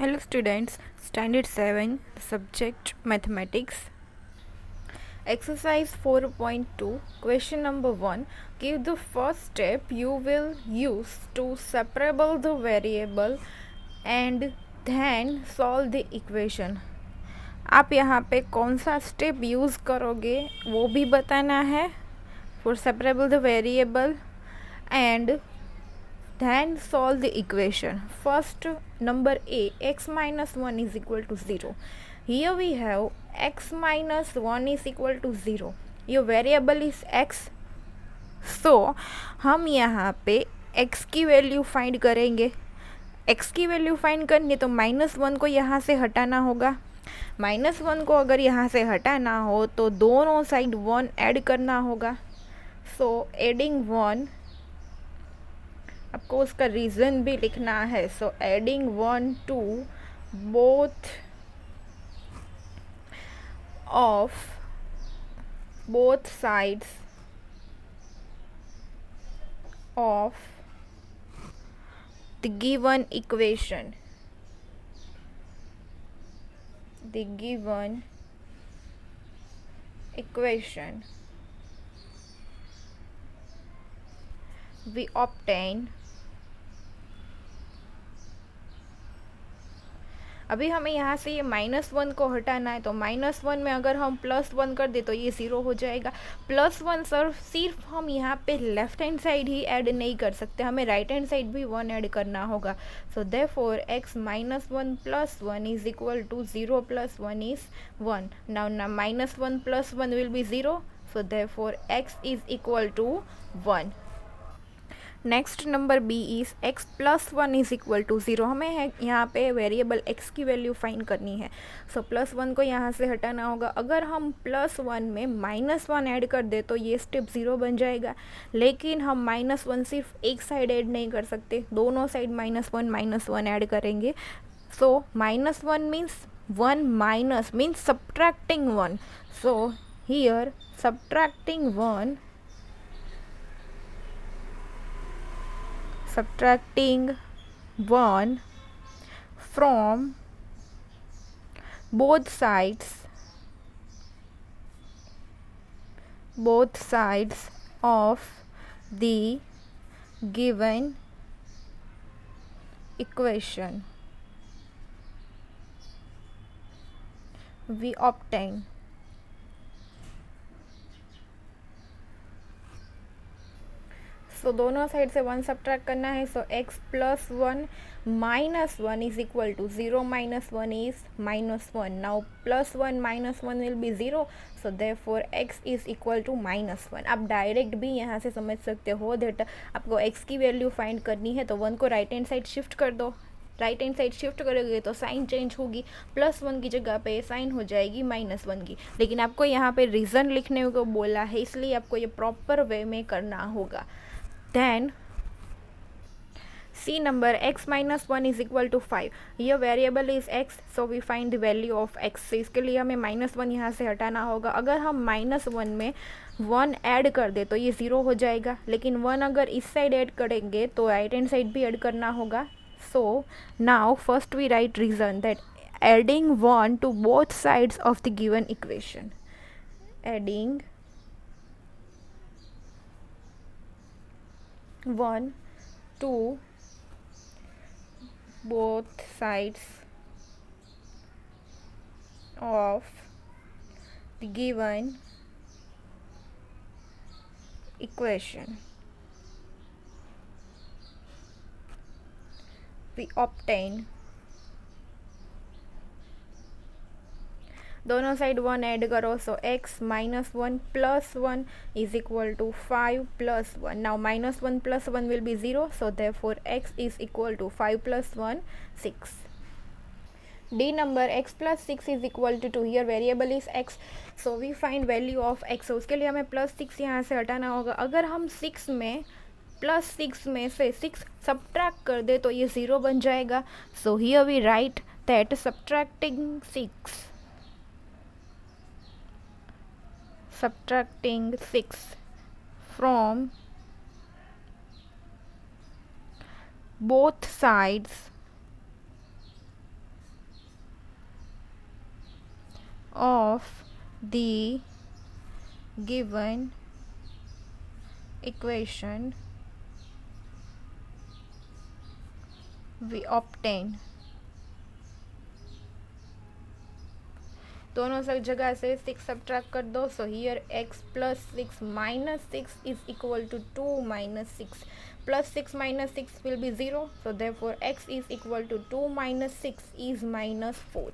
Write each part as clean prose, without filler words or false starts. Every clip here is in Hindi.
Hello students, Standard 7, subject Mathematics. Exercise 4.2, question number 1. Give the first step you will use to separable the variable and then solve the equation. आप यहाँ पे कौन सा स्टेप यूज़ करोगे वो भी बताना है for separable the variable and then solve the equation. First, number A, x minus 1 is equal to 0. Here we have x minus 1 is equal to 0. Your variable is x. So हम यहाँ पे x की वैल्यू फाइंड करेंगे. x की वैल्यू फाइंड करनी तो -1 को यहाँ से हटाना होगा. -1 को अगर यहाँ से हटाना हो तो दोनों साइड 1 ऐड करना होगा. सो एडिंग 1, आपको उसका रीज़न भी लिखना है. So adding 1 to both of both sides of the given equation, we obtain. अभी हमें यहाँ से ये -1 को हटाना है तो -1 में अगर हम +1 कर दे तो ये 0 हो जाएगा. +1 सिर्फ हम यहाँ पे लेफ्ट हैंड साइड ही ऐड नहीं कर सकते, हमें राइट हैंड साइड भी 1 ऐड करना होगा. So therefore x -1 + 1 is equal to 0 + 1 is 1. Now -1 + 1 will be 0. So therefore x is equal to 1. Next number B is x + 1 is equal to 0. हमें है यहाँ पे वेरिएबल x की वैल्यू फाइंड करनी है. सो +1 को यहाँ से हटाना होगा. अगर हम +1 में -1 ऐड कर दे तो ये स्टेप 0 बन जाएगा. लेकिन हम -1 सिर्फ एक साइड ऐड नहीं कर सकते, दोनों साइड -1 ऐड करेंगे. सो -1 means 1 minus means subtracting 1. So here subtracting 1 from both sides of the given equation, we obtain so दोनों साइड से 1 सब्ट्रैक्ट करना है. So x + 1 -1 is equal to 0 - 1 is -1. Now +1 - 1 will be 0. So therefore x is equal to -1. आप डायरेक्ट भी यहाँ से समझ सकते हो दैट आपको x की वैल्यू फाइंड करनी है तो 1 को राइट हैंड साइड शिफ्ट कर दो. राइट हैंड साइड शिफ्ट करोगे तो साइन चेंज होगी. +1 की जगह पे साइन हो जाएगी -1 की. लेकिन आपको यहाँ पे रीज़न लिखने को बोला है, इसलिए आपको ये प्रॉपर वे में करना होगा. Then C number x minus 1 is equal to 5. Here variable is x, so we find the value of x. So इसके लिए हमें -1 यहाँ से हटाना होगा. अगर हम -1 में 1 ऐड कर दे तो ये 0 हो जाएगा. लेकिन 1 अगर इस साइड ऐड करेंगे तो राइट हैंड साइड भी ऐड करना होगा. So now first we write reason that adding 1 to both sides of the given equation. Adding 1 to both sides of the given equation, we obtain. दोनों साइड 1 ऐड करो. So x -1 + 1 is equal to 5 + 1. Now -1 + 1 will be 0. So therefore x is equal to 5 + 1 6. D number x + 6 is equal to 2. Here variable is x, so we find value of x. उसके लिए हमें +6 यहाँ से हटाना होगा. अगर हम +6 में से 6 सब्ट्रैक्ट कर दे तो ये 0 बन जाएगा. So here we write that subtracting 6 from both sides of the given equation we obtain। दोनों सब जगह से 6 सब्ट्रैक्ट कर दो, so here x plus 6 minus 6 is equal to 2 minus 6 plus 6 minus 6 will be 0, so therefore x is equal to 2 minus 6 is minus 4।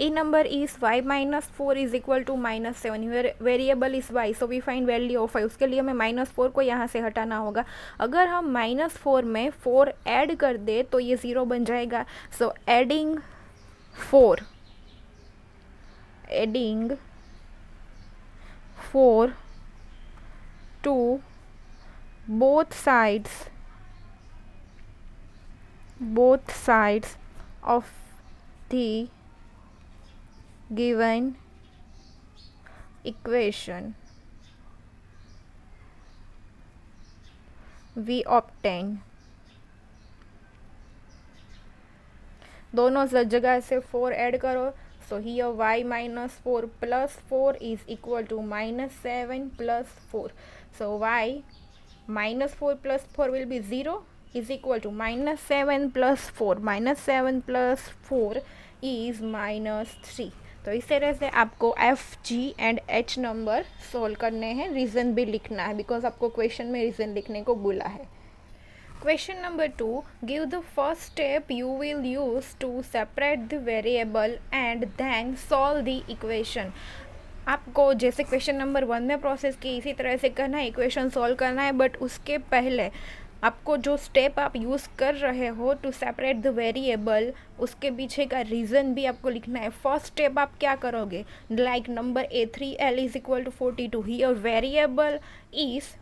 A number is y minus 4 is equal to minus 7, variable is y, so we find value of y। उसके लिए हमें माइनस 4 को यहाँ से हटाना होगा। अगर हम माइनस 4 में 4 ऐड कर दे तो ये 0 बन जाएगा। So adding 4 to both sides of the given equation we obtain। दोनों जगह से 4 ऐड करो, so here y minus 4 plus 4 is equal to minus 7 plus 4, so y minus 4 plus 4 will be 0 is equal to minus 7 plus 4, minus 7 plus 4 is minus 3। तो इस तरह से आपको F G and H number solve करने हैं, रीज़न भी लिखना है बिकॉज आपको क्वेश्चन में रीज़न लिखने को बोला है। Question number 2, give the first step you will use to separate the variable and then solve the equation। आपको जैसे क्वेश्चन नंबर 1 में प्रोसेस की इसी तरह से करना है, इक्वेशन सॉल्व करना है, बट उसके पहले आपको जो स्टेप आप यूज़ कर रहे हो टू सेपरेट द वेरिएबल, उसके पीछे का रीज़न भी आपको लिखना है। फर्स्ट स्टेप आप क्या करोगे, like number A 3l is equal to 42, here variable is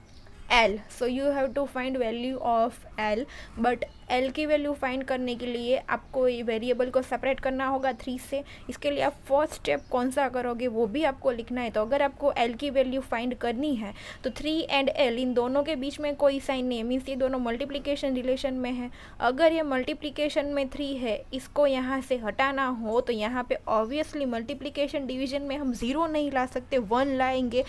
L, so you have to find value of L, but L की वैल्यू फाइंड करने के लिए आपको ये वेरिएबल को सेपरेट करना होगा 3 से। इसके लिए आप फर्स्ट स्टेप कौन सा करोगे वो भी आपको लिखना है। तो अगर आपको L की वैल्यू फाइंड करनी है तो 3 एंड L इन दोनों के बीच में कोई साइन नहीं है, मीन्स ये दोनों मल्टीप्लिकेशन रिलेशन में है। अगर ये मल्टीप्लिकेशन में 3 है, इसको यहाँ से हटाना हो तो यहाँ पे ऑब्वियसली मल्टीप्लिकेशन डिवीजन में हम 0 नहीं ला सकते, 1 लाएंगे।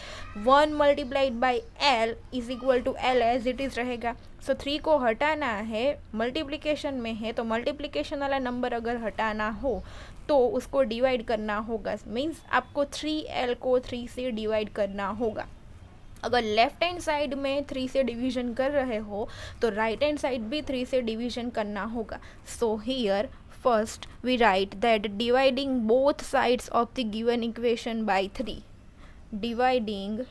1 multiplied by L is equal to L as it is रहेगा। सो 3 को हटाना है, मल्टीप्लिकेशन में है तो मल्टीप्लिकेशन वाला नंबर अगर हटाना हो तो उसको डिवाइड करना होगा, मीन्स आपको 3L को 3 से डिवाइड करना होगा। अगर लेफ्ट हैंड साइड में 3 से डिवीजन कर रहे हो तो राइट हैंड साइड भी 3 से डिवीजन करना होगा। So here first we write that dividing both sides of the given equation by 3, dividing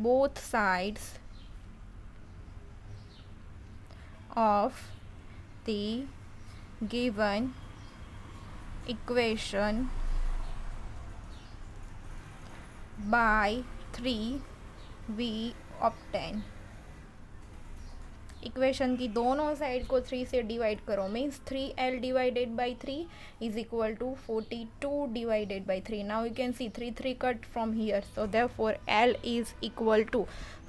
both sides of the given equation by 3 we obtain। Equation की दोनों साइड को 3 से डिवाइड करो, means 3L divided by 3 is equal to 42 divided by 3। Now you can see 3 cut from here, so therefore L is equal to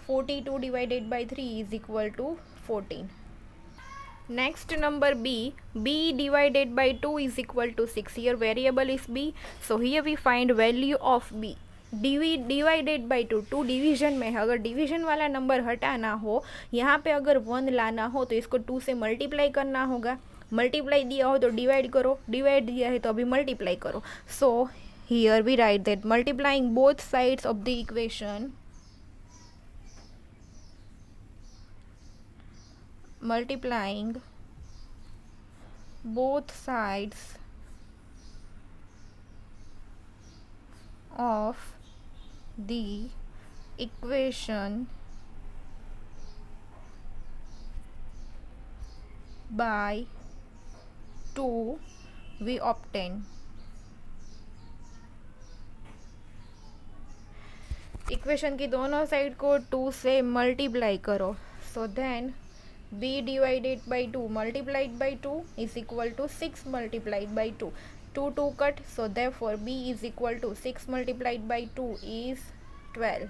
42 divided by 3 is equal to 14। Next number b divided by 2 is equal to 6, here variable is b, so here we find value of b। Divided by 2 division में है, अगर डिवीजन वाला नंबर हटाना हो, यहाँ पे अगर 1 लाना हो तो इसको 2 से मल्टीप्लाई करना होगा। मल्टीप्लाई दिया हो तो डिवाइड करो, डिवाइड दिया है तो अभी मल्टीप्लाई करो। So here we write that multiplying both sides of the equation, multiplying both sides of the equation by 2 we obtain। Equation की दोनों साइड को 2 से मल्टीप्लाई करो, so then b divided by 2 multiplied by 2 is equal to 6 multiplied by 2, 2 cut, so therefore b is equal to 6 multiplied by 2 is 12।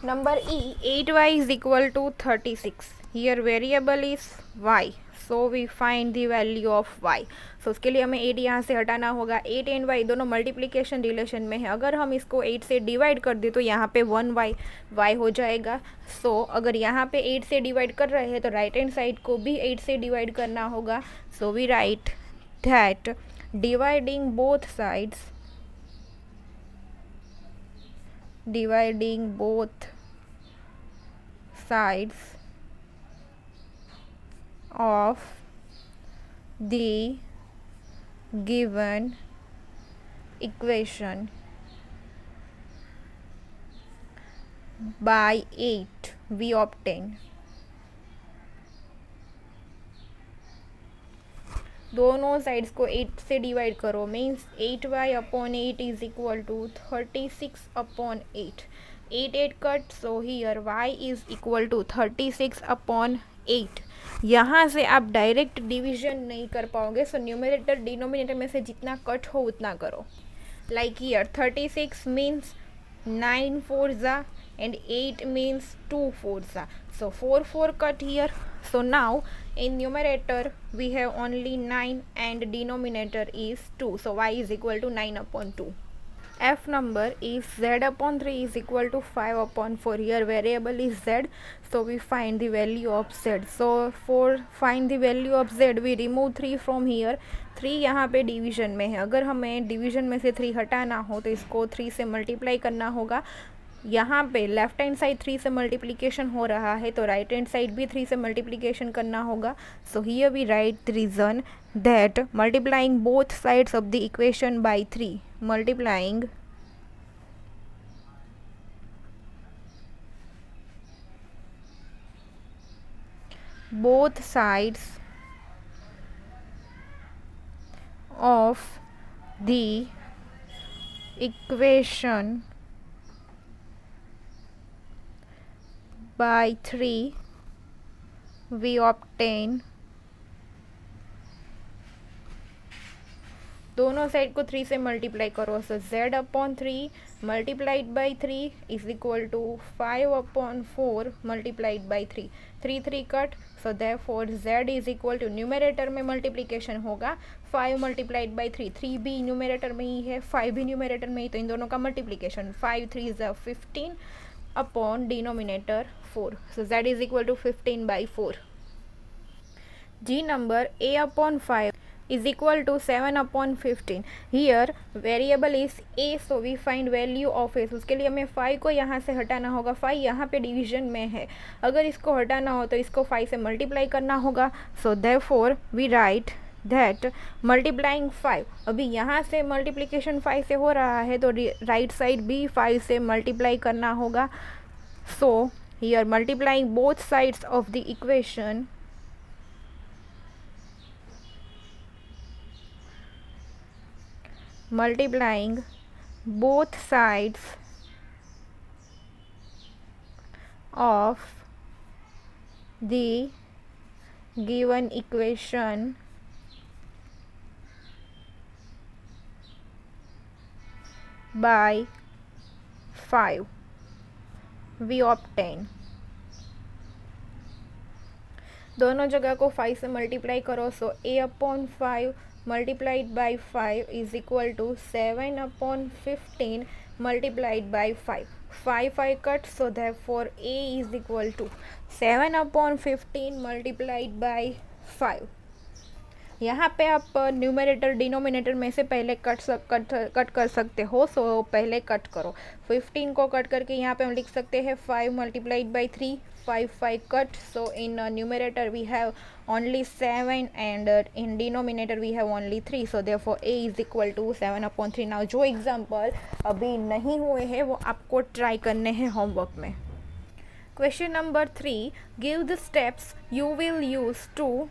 Number E, 8y is equal to 36. Here variable is y. So we find the value of y. So उसके लिए हमें 8 यहाँ से हटाना होगा. 8 एंड y दोनों मल्टीप्लिकेशन रिलेशन में है. अगर हम इसको 8 से डिवाइड कर दें तो यहाँ पे 1y हो जाएगा. सो अगर यहाँ पे 8 से डिवाइड कर रहे हैं तो राइट हैंड साइड को भी 8 से डिवाइड करना होगा. So we write that dividing both sides of the given equation by 8 we obtain. दोनों साइड्स को 8 से डिवाइड करो means 8y upon 8 is equal to 36 upon 8. 8 cut. So here y is equal to 36 upon 8. यहाँ से आप डायरेक्ट डिवीजन नहीं कर पाओगे. सो न्यूमरेटर डिनोमिनेटर में से जितना कट हो उतना करो. Like here 36 means 9 4 and 8 means 2 4. So 4 cut here. So now in numerator we have only 9 and denominator is 2. So y is equal to 9 upon 2. F number is z upon 3 is equal to 5 upon 4. Here variable is z. So we find the value of z. So for find the value of z we remove 3 from here. 3 यहाँ पे डिवीजन में है. अगर हमें डिवीजन में से 3 हटाना हो तो इसको 3 से मल्टीप्लाई करना होगा. यहाँ पे लेफ्ट हैंड साइड 3 से मल्टीप्लिकेशन हो रहा है तो राइट हैंड साइड भी 3 से मल्टीप्लिकेशन करना होगा. So here we write the reason that multiplying both sides of the equation by 3 multiplying both sides of the equation by 3 we obtain. दोनों साइड को 3 से मल्टीप्लाई करो. So z upon 3 multiplied by 3 is equal to 5 upon 4 multiplied by 3. 3 cut. So therefore z is equal to numerator में मल्टीप्लिकेशन होगा 5 मल्टीप्लाइड बाई 3. 3 भी न्यूमरेटर में ही है 5 भी न्यूमरेटर में ही, तो इन दोनों का multiplication 5 3 is 15 upon denominator 4. So z is equal to 15 by 4. G number a upon 5 is equal to 7 upon 15. Here variable is a, so we find value of a. उसके लिए हमें 5 को यहाँ से हटाना होगा. 5 यहाँ पे डिवीजन में है. अगर इसको हटाना हो तो इसको 5 से मल्टीप्लाई करना होगा. So therefore we write that multiplying 5. अभी यहाँ से मल्टीप्लिकेशन 5 से हो रहा है तो राइट साइड भी 5 से मल्टीप्लाई करना होगा. So here multiplying both sides of the equation multiplying both sides of the given equation by 5 we obtain. दोनों जगह को 5 से मल्टीप्लाई करो. सो a upon 5 multiplied by 5 is equal to 7 upon 15 multiplied by 5. 5 cut. So therefore a is equal to 7 upon 15 multiplied by 5. यहाँ पे आप न्यूमरेटर डिनोमिनेटर में से पहले कट कर सकते हो. सो पहले कट करो. 15 को कट करके यहाँ पे हम लिख सकते हैं 5 multiplied by 3. 5 cut. So in numerator we have only 7 and in denominator we have only 3. So therefore a is equal to 7 upon 3. Now जो एग्जाम्पल अभी नहीं हुए हैं वो आपको ट्राई करने हैं होमवर्क में. Question number 3. Give the steps you will use to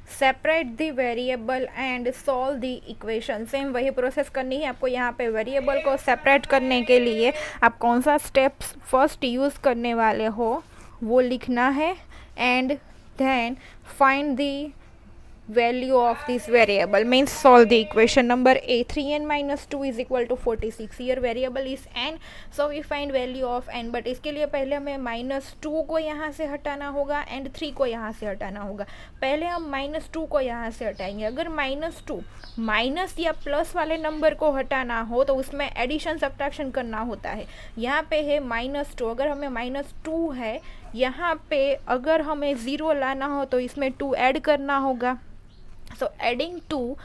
separate the variable and solve the equation. Same वही प्रोसेस करनी है आपको. यहाँ पे वेरिएबल को सेपरेट करने के लिए आप कौन सा स्टेप्स फर्स्ट यूज़ करने वाले हो वो लिखना है. And then find the value of this variable, means solve the equation number A. 3n minus 2 is equal to 46. Here variable is n, so we find value of n. But इसके लिए पहले हमें -2 को यहाँ से हटाना होगा एंड 3 को यहाँ से हटाना होगा. पहले हम -2 को यहाँ से हटाएंगे. अगर -2 माइनस या प्लस वाले नंबर को हटाना हो तो उसमें एडिशन सब्ट्रैक्शन करना होता है. यहाँ पे है -2, अगर हमें -2 है, यहाँ पे अगर हमें 0 लाना हो तो इसमें 2 ऐड करना होगा. सो एडिंग 2,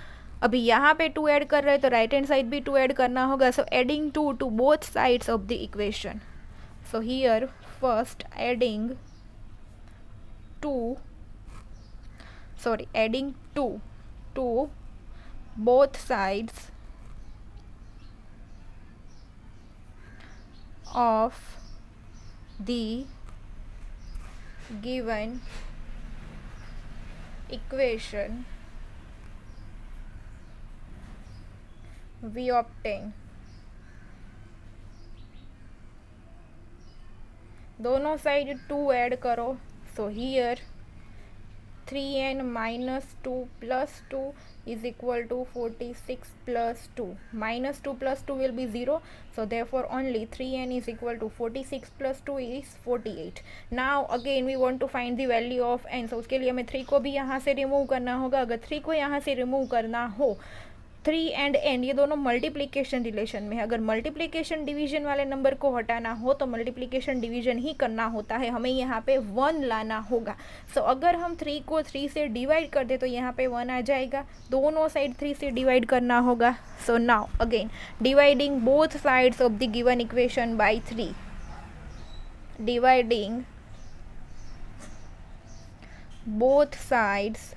अभी यहाँ पे 2 ऐड कर रहे हैं तो राइट हैंड साइड भी 2 ऐड करना होगा. So adding 2 to both sides of the equation. So here first adding 2 to both sides of the given equation, we obtain दोनों साइड 2 ऐड करो. So here 3n minus 2 plus 2 is equal to 46 plus 2. Minus 2 plus 2 will be 0. So therefore only 3n is equal to 46 plus 2 is 48. Now again we want to find the value of n. So उसके लिए हमें 3 को भी यहाँ से रिमूव करना होगा. अगर 3 को यहाँ से रिमूव करना हो, 3 एंड n ये दोनों मल्टीप्लिकेशन रिलेशन में है. अगर मल्टीप्लिकेशन डिवीजन वाले नंबर को हटाना हो तो मल्टीप्लिकेशन डिवीजन ही करना होता है. हमें यहाँ पे 1 लाना होगा. सो अगर हम 3 को 3 से डिवाइड कर दे तो यहाँ पे 1 आ जाएगा. दोनों साइड 3 से डिवाइड करना होगा. So now again dividing both sides of the given equation by 3. Dividing both sides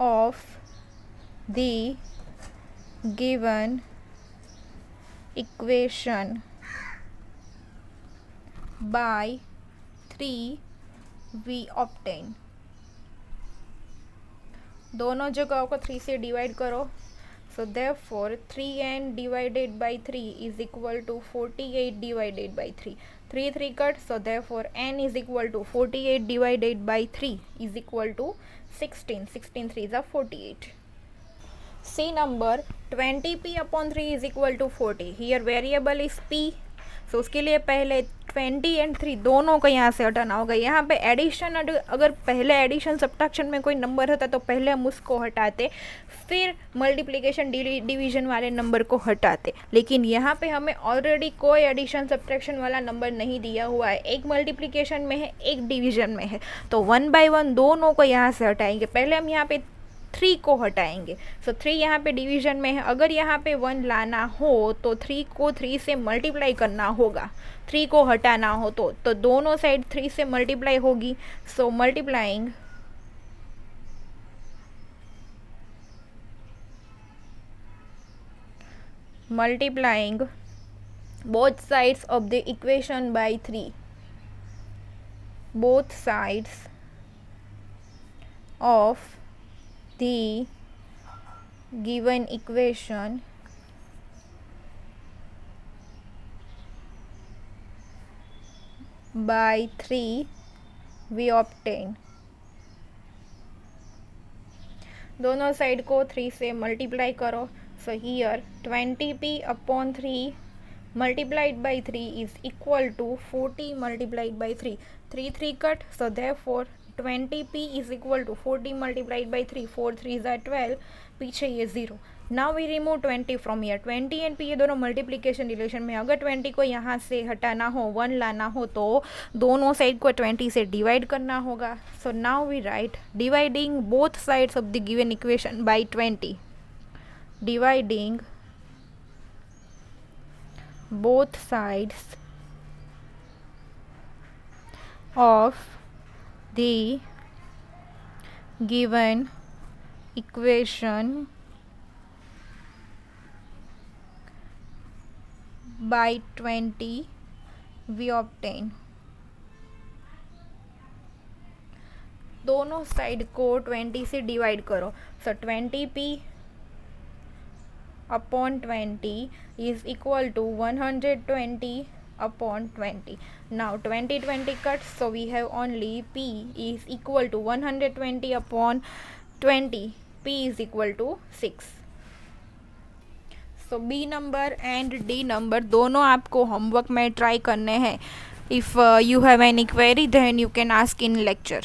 of the given equation by 3 we obtain. दोनों जगहों को 3 से डिवाइड करो. So therefore 3n divided by 3 is equal to 48 divided by 3. 3 cut, so therefore n is equal to 48 divided by 3 is equal to 16. 16 3s are 48. C number 20p upon 3 is equal to 40. Here variable is p. So उसके लिए पहले 20 एंड 3 दोनों को यहाँ से हटाना होगा. यहाँ पे एडिशन, अगर पहले एडिशन सब्ट्रैक्शन में कोई नंबर होता तो पहले हम उसको हटाते, फिर मल्टीप्लिकेशन डिवीजन वाले नंबर को हटाते. लेकिन यहाँ पे हमें ऑलरेडी कोई एडिशन सब्ट्रैक्शन वाला नंबर नहीं दिया हुआ है. एक मल्टीप्लिकेशन में है, एक डिवीजन में है. तो 1 by 1 दोनों को यहाँ से हटाएंगे. पहले हम यहाँ पे 3 को हटाएंगे. सो 3 यहाँ पे डिवीजन में है. अगर यहाँ पे 1 लाना हो तो 3 को 3 से मल्टीप्लाई करना होगा. 3 को हटाना हो तो दोनों साइड 3 से मल्टीप्लाई होगी. सो multiplying both sides of the equation by 3. Both sides of the given equation by 3 we obtain. दोनों साइड को 3 से मल्टीप्लाई करो. So here 20p upon 3 multiplied by 3 is equal to 40 multiplied by 3. 3 cut, so therefore 20p is equal to 40 multiplied by 3. 4 3s are 12, पीछे ये 0. Now we remove 20 from here. 20 and p ये दोनों मल्टीप्लिकेशन रिलेशन में. अगर 20 को यहाँ से हटाना हो, 1 लाना हो तो दोनों साइड को 20 से डिवाइड करना होगा. So now we write dividing both sides of the given equation by 20. Dividing both sides of the given equation by 20 we obtain. दोनों साइड को 20 से डिवाइड करो. सो 20p upon 20 is equal to 120 upon 20. Now 20 cuts, so we have only P is equal to 120 upon 20. P is equal to 6. So B number and D number दोनों आपको होमवर्क में ट्राई करने हैं. If you have any query, then you can ask in lecture.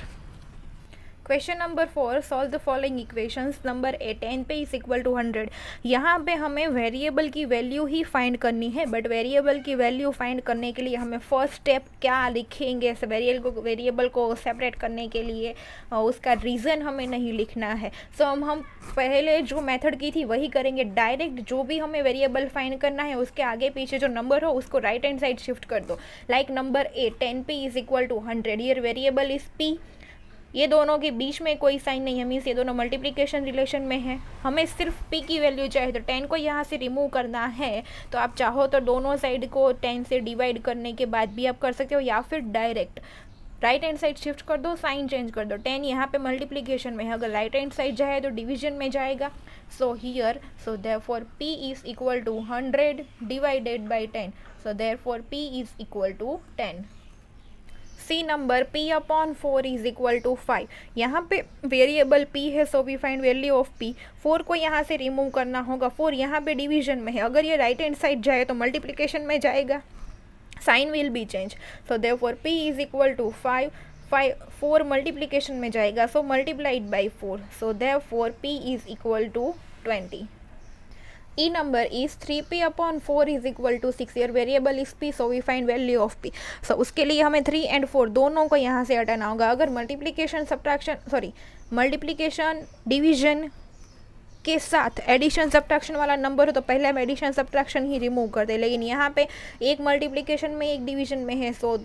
Question number 4, solve the following equations. Number 8, 10 पे इज इक्वल टू 100. यहाँ पे हमें वेरिएबल की वैल्यू ही फाइंड करनी है, बट वेरिएबल की वैल्यू फाइंड करने के लिए हमें फर्स्ट स्टेप क्या लिखेंगे, वेरिएबल को सेपरेट करने के लिए उसका रीज़न हमें नहीं लिखना है. सो हम पहले जो मेथड की थी वही करेंगे. डायरेक्ट जो भी हमें वेरिएबल फाइंड करना है उसके आगे पीछे जो नंबर हो उसको राइट हैंड साइड शिफ्ट कर दो. लाइक नंबर 8, 10 पे इज इक्वल टू 100. ये वेरिएबल इज पी. ये दोनों के बीच में कोई साइन नहीं है, मीन्स ये दोनों मल्टीप्लिकेशन रिलेशन में है. हमें सिर्फ p की वैल्यू चाहिए, तो 10 को यहाँ से रिमूव करना है. तो आप चाहो तो दोनों साइड को 10 से डिवाइड करने के बाद भी आप कर सकते हो, या फिर direct right hand side shift कर दो, साइन चेंज कर दो. 10 यहाँ पे मल्टीप्लिकेशन में है, अगर राइट हैंड साइड जाए तो डिवीजन में जाएगा. So here, so therefore p is equal to 100 divided by 10. So therefore p is equal to 10. C number p upon 4 is equal to 5. यहाँ पे वेरिएबल p है, so we find value of p. 4 को यहाँ से रिमूव करना होगा. 4 यहाँ पे डिवीजन में है, अगर ये राइट हैंड साइड जाए तो मल्टीप्लिकेशन में जाएगा, sign will be change. So therefore p is equal to 5. 4 multiplication में जाएगा, so multiplied by 4. So therefore p is equal to 20. E number is 3p upon 4 is equal to 6. Your variable is p, so we find value of p. So उसके लिए हमें 3 and 4 दोनों को यहाँ से हटाना होगा. अगर मल्टीप्लिकेशन डिवीजन के साथ एडिशन सब्ट्रैक्शन वाला नंबर हो तो पहले हम एडिशन सब्ट्रैक्शन ही रिमूव कर दें. लेकिन यहाँ पे एक मल्टीप्लिकेशन में एक डिवीजन में है, सो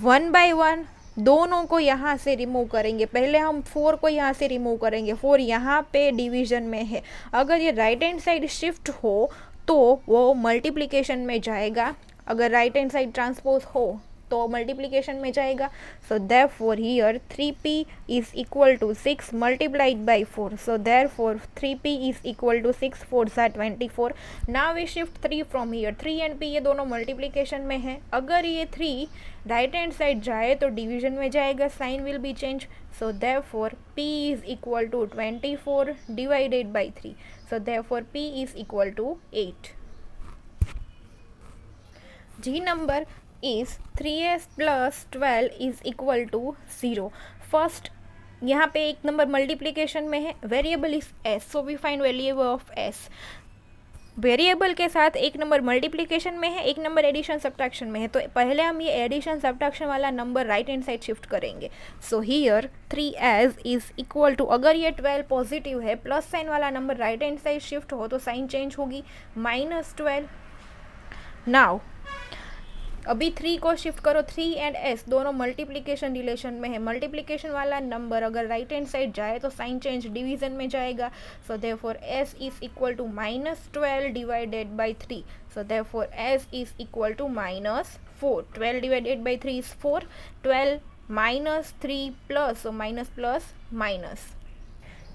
1 बाई 1 दोनों को यहाँ से रिमूव करेंगे. पहले हम 4 को यहाँ से रिमूव करेंगे. 4 यहाँ पे डिवीजन में है, अगर ये राइट हैंड साइड शिफ्ट हो तो वो मल्टीप्लिकेशन में जाएगा. अगर राइट हैंड साइड ट्रांसपोज हो तो मल्टीप्लिकेशन में जाएगा. So therefore here 3p is equal to 6 multiplied by 4. So therefore 3p is equal to 6 4 सा 24. Now we shift 3 from here. 3 and p ये दोनों मल्टीप्लिकेशन में है. अगर ये 3 राइट हैंड साइड जाए तो डिवीजन में जाएगा, sign will be change. So therefore p is equal to 24 divided by 3. So therefore p is equal to 8. G number is 3s plus 12 is equal to 0. First यहाँ पे एक नंबर मल्टीप्लिकेशन में है, variable is s, so we find value of s. वेरिएबल के साथ एक नंबर मल्टीप्लिकेशन में है, एक नंबर एडिशन सब्ट्रैक्शन में है, तो पहले हम ये एडिशन सब्ट्रैक्शन वाला number right hand side shift करेंगे. So here 3s is equal to, अगर ये 12 पॉजिटिव है, प्लस साइन वाला number right hand side shift हो तो साइन चेंज होगी, -12. नाउ अभी 3 को शिफ्ट करो. 3 एंड s दोनों मल्टीप्लिकेशन रिलेशन में है. मल्टीप्लिकेशन वाला नंबर अगर राइट हैंड साइड जाए तो साइन चेंज डिवीजन में जाएगा. So therefore s is equal to -12 divided by 3. So therefore s is equal to -4. 12 divided by 3 is 4. 12 -3 plus, so minus plus minus.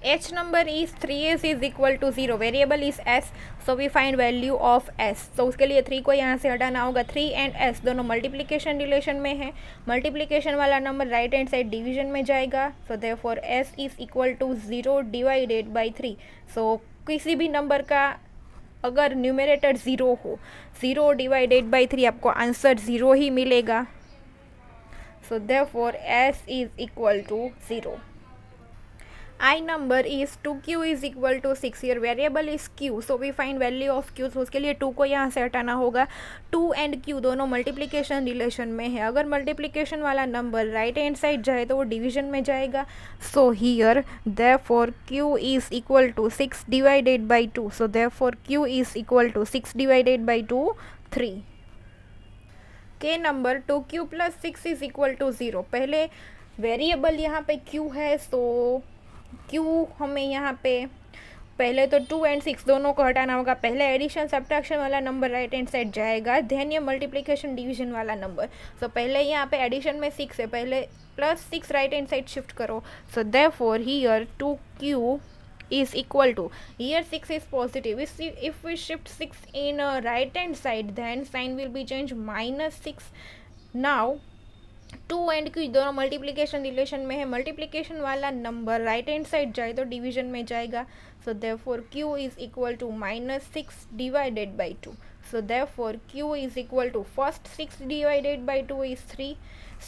h number is 3s is equal to 0. Variable is s, so we find value of s. तो उसके लिए 3 को यहाँ से हटाना होगा. 3 एंड s दोनों मल्टीप्लिकेशन रिलेशन में है. मल्टीप्लिकेशन वाला number right hand side division में जाएगा. So therefore s is equal to 0 divided by 3. So किसी भी नंबर का अगर न्यूमरेटर 0 हो, 0 डिवाइडेड बाई 3 आपको आंसर 0 ही मिलेगा. So therefore s is equal to 0. I number is 2q is equal to 6. Your variable is q, so we find value of q. so उसके लिए 2 को यहाँ से हटाना होगा. 2 एंड q दोनों मल्टीप्लिकेशन रिलेशन में है. अगर मल्टीप्लिकेशन वाला नंबर राइट हैंड साइड जाए तो वो डिवीजन में जाएगा. So here therefore q is equal to 6 divided by 2. So therefore q is equal to 6 divided by 2 3. K number 2q plus 6 is equal to 0. पहले वेरिएबल यहाँ पे q है, सो q हमें यहाँ पे पहले तो 2 एंड 6 दोनों को हटाना होगा. पहले एडिशन सब्ट्रैक्शन वाला नंबर राइट हैंड साइड जाएगा, देन ये मल्टीप्लिकेशन डिवीजन वाला नंबर. सो पहले यहाँ पे एडिशन में 6 है, पहले +6 राइट हैंड साइड शिफ्ट करो. सो therefore here 2q is equal to, here 6 is positive, if we shift 6 in right hand side then sign will be changed -6. now 2 and Q दोनों मल्टीप्लिकेशन रिलेशन में है, मल्टीप्लिकेशन वाला नंबर राइट हैंड साइड जाए तो डिवीजन में जाएगा, so therefore q is equal to -6 divided by 2. So therefore q is equal to first 6 divided by 2 is 3,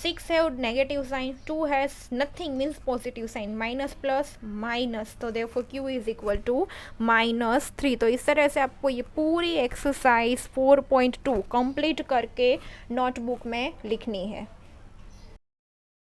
6 है negative sign, 2 has nothing means positive sign, minus plus minus, तो therefore q is equal to -3. तो इस तरह से आपको ये पूरी एक्सरसाइज 4.2 कंप्लीट करके नोटबुक में लिखनी है.